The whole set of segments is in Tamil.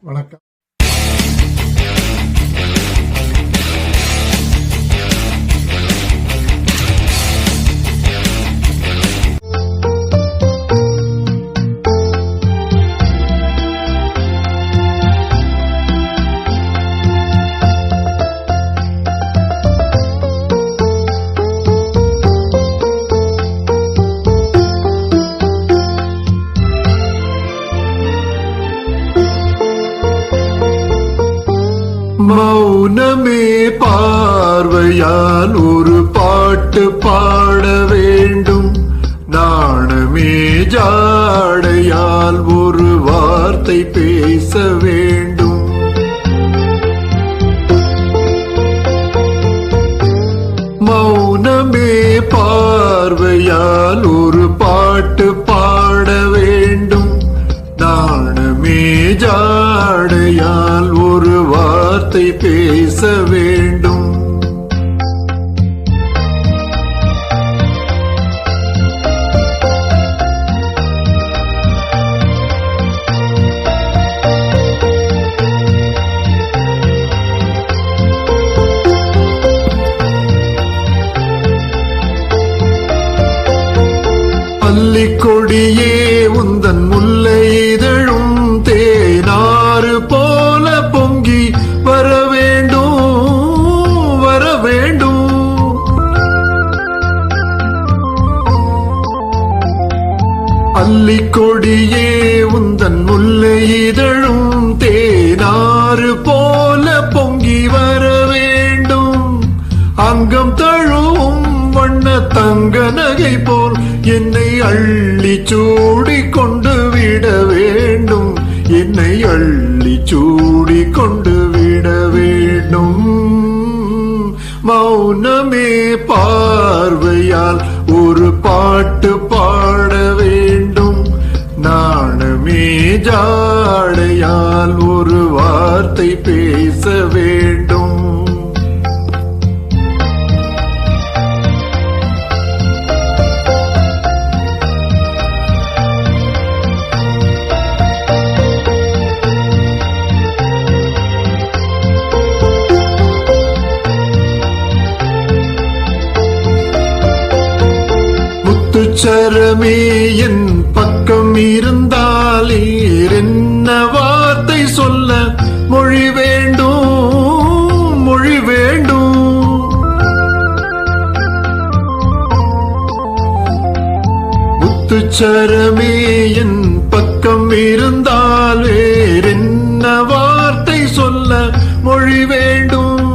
வணக்கம். மௌனமே பார்வையால் ஒரு பாட்டு பாட வேண்டும், நாணமே ஜாடையால் ஒரு வார்த்தை பேச வேண்டும். மௌனமே பார்வையால் ஒரு பாட்டு பாட வேண்டும், நாணமே ஜாடையால் ஒரு வார்த்தை பேச வேண்டும். அல்லிக்கொடியே உந்தன் முல்லை இதழும் தேனாறு போல பொங்கி வர வேண்டும், வர வேண்டும். அல்லிக்கொடியே உந்தன் முல்லை இதழும் தேனாறு போல பொங்கி வர வேண்டும். அங்கம் தழுவும் வண்ண தங்க நகை போல் என்னை அள்ளி சூடி கொண்டு விட வேண்டும், என்னை அள்ளி சூடி கொண்டு விட வேண்டும். மௌனமே பார்வையால் ஒரு பாட்டு பாட வேண்டும், நாணமே ஜாடையால் ஒரு வார்த்தை பேச வேண்டும். முத்துச்சரமே என் பக்கம் இருந்தாலே என்ன வார்த்தை சொல்ல மொழி வேண்டும், மொழி வேண்டும். முத்துச்சரமே என் பக்கம் இருந்தால் வேறென்ன வார்த்தை சொல்ல மொழி வேண்டும்.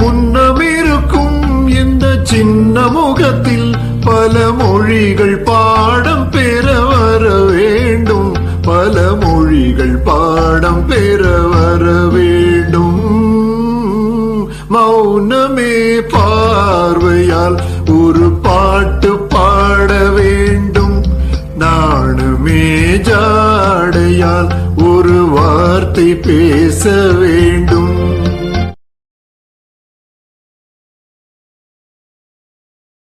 முன்னமிருக்கும் இந்த சின்ன முகத்தில் பல மொழிகள் பாடம் பெற வர வேண்டும், பல மொழிகள் பாடம் பெற வர வேண்டும். மௌனமே பார்வையால் ஒரு பாட்டு பாட வேண்டும், நாணமே ஜாடையால் ஒரு வார்த்தை பேச வேண்டும்.